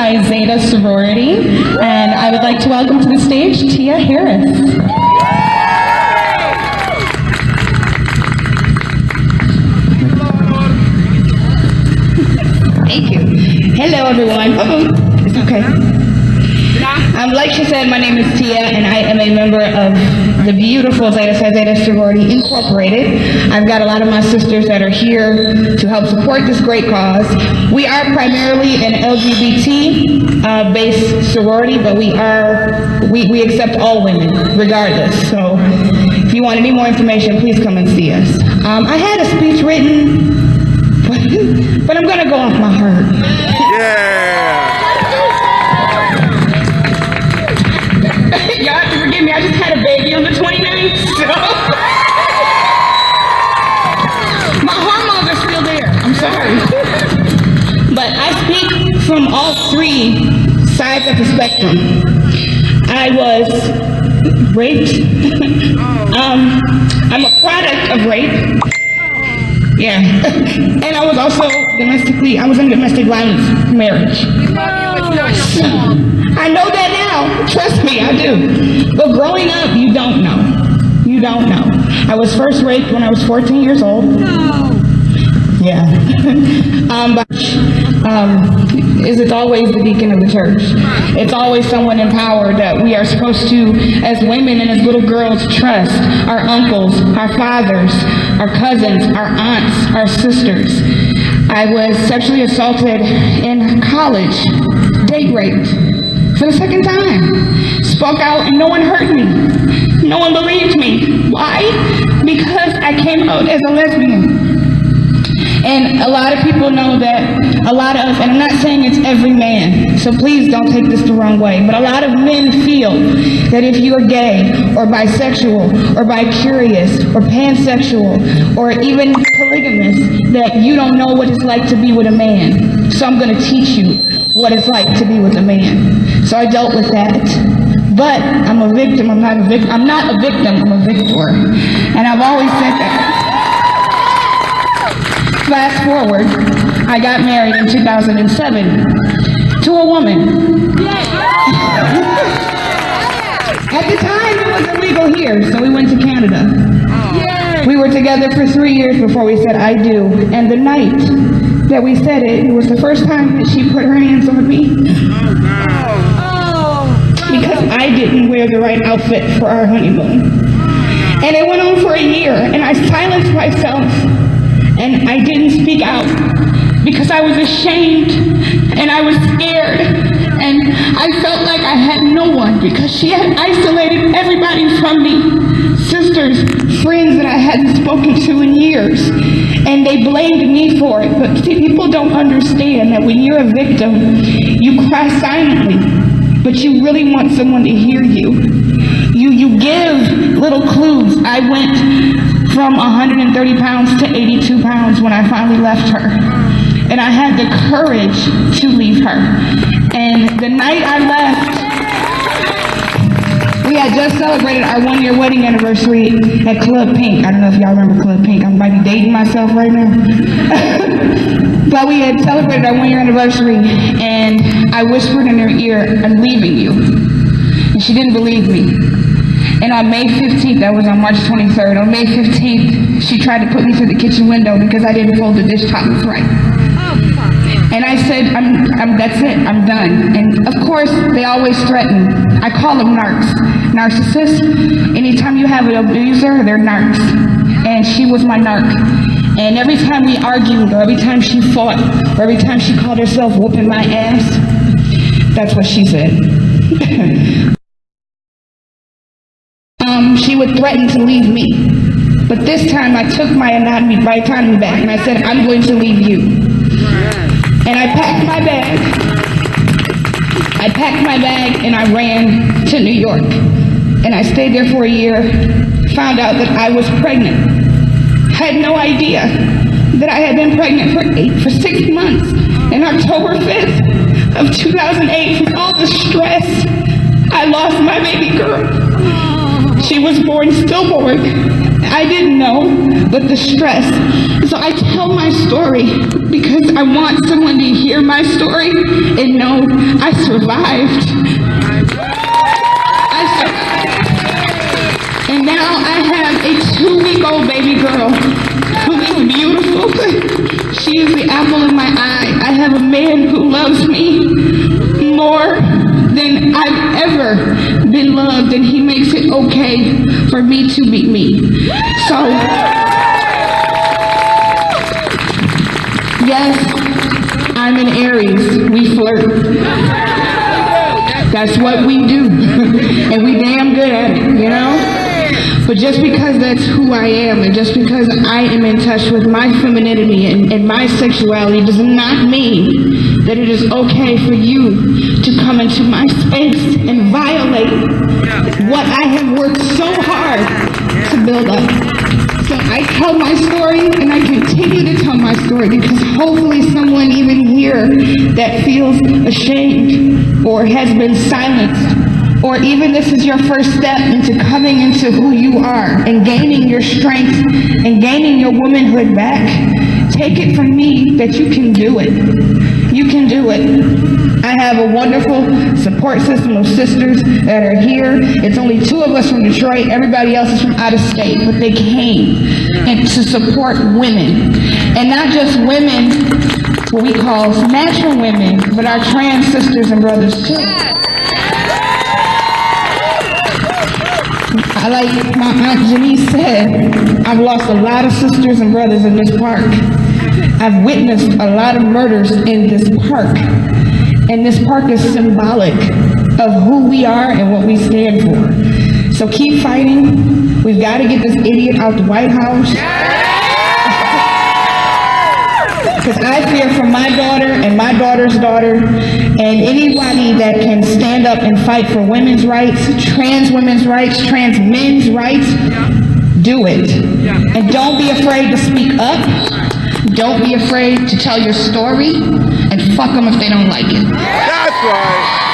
Psi Zeta sorority, and I would like to welcome to the stage Antia Harris. Thank you. Hello, everyone. It's okay. Like she said, my name is Tia, and I am a member of the beautiful Zeta Psi Zeta sorority incorporated. I've got a lot of my sisters that are here to help support this great cause. We are primarily an LGBT-based sorority, but we accept all women, regardless. So if you want any more information, please come and see us. I had a speech written, but I'm gonna go off my heart. Yeah. Y'all have to forgive me, I just had a baby on the 29th, so. My hormones are still there, I'm sorry. But I speak from all three sides of the spectrum. I was raped. I'm a product of rape. Yeah. And I was also in domestic violence marriage. I know that now. Trust me, I do. But growing up, you don't know. You don't know. I was first raped when I was 14 years old. No. Yeah. It's always the deacon of the church. It's always someone in power that we are supposed to, as women and as little girls, trust. Our uncles, our fathers, our cousins, our aunts, our sisters. I was sexually assaulted in college, date raped, for the second time. Spoke out and no one heard me. No one believed me. Why? Because I came out as a lesbian. And a lot of people know that a lot of, and I'm not saying it's every man, so please don't take this the wrong way, but a lot of men feel that if you're gay or bisexual or bi-curious or pansexual or even polygamous, that you don't know what it's like to be with a man. So I'm going to teach you what it's like to be with a man. So I dealt with that. But I'm a victim, I'm not a victim, I'm a victor. And I've always said that. Fast forward, I got married in 2007 to a woman. At the time, it was illegal here, so we went to Canada. We were together for 3 years before we said I do. And the night that we said it, it was the first time that she put her hands on me. Because I didn't wear the right outfit for our honeymoon. And it went on for a year, and I silenced myself. And I didn't speak out because I was ashamed and I was scared and I felt like I had no one because she had isolated everybody from me. Sisters, friends that I hadn't spoken to in years, and they blamed me for it. But see, people don't understand that when you're a victim, you cry silently, but you really want someone to hear you. You give little clues. I went from 130 pounds to 82 pounds when I finally left her. And I had the courage to leave her. And the night I left, we had just celebrated our 1-year wedding anniversary at Club Pink. I don't know if y'all remember Club Pink. I might be dating myself right now. But we had celebrated our 1-year anniversary, and I whispered in her ear, "I'm leaving you." And she didn't believe me. And on May 15th, that was on March 23rd, on May 15th, she tried to put me through the kitchen window because I didn't fold the dish towels right. And I said, that's it, I'm done. And of course, they always threaten. I call them narcs. Narcissists, anytime you have an abuser, they're narcs. And she was my narc. And every time we argued, or every time she fought, or every time she called herself whooping my ass, that's what she said. She would threaten to leave me. But this time I took my autonomy back and I said, I'm going to leave you. And I packed my bag. And I ran to New York. And I stayed there for a year, found out that I was pregnant. I had no idea that I had been pregnant for 6 months. And October 5th of 2008, from all the stress, I lost my baby girl. She was born stillborn. I didn't know, but the stress. So I tell my story because I want someone to hear my story and know I survived. And now I have a 2-week-old baby girl who is beautiful. She is the apple of my eye. I have a man who loves me more than I've ever been loved, and he makes it okay for me to be me. So, yes, I'm an Aries. We flirt. That's what we do. And we damn good at it, you know? But just because that's who I am, and just because I am in touch with my femininity and my sexuality, does not mean that it is okay for you to come into my space and violate what I have worked so hard to build up. So I tell my story, and I continue to tell my story, because hopefully someone even here that feels ashamed or has been silenced, or even this is your first step into coming into who you are and gaining your strength and gaining your womanhood back, take it from me that you can do it. You can do it. I have a wonderful support system of sisters that are here. It's only 2 of us from Detroit. Everybody else is from out of state, but they came and to support women. And not just women, what we call natural women, but our trans sisters and brothers too. Like my Aunt Janice said, I've lost a lot of sisters and brothers in this park. I've witnessed a lot of murders in this park. And this park is symbolic of who we are and what we stand for. So keep fighting. We've got to get this idiot out the White House. Because I fear for my daughter and my daughter's daughter and anybody that can stand up and fight for women's rights, trans women's rights, trans men's rights, do it. And don't be afraid to speak up. Don't be afraid to tell your story, and fuck them if they don't like it. That's right.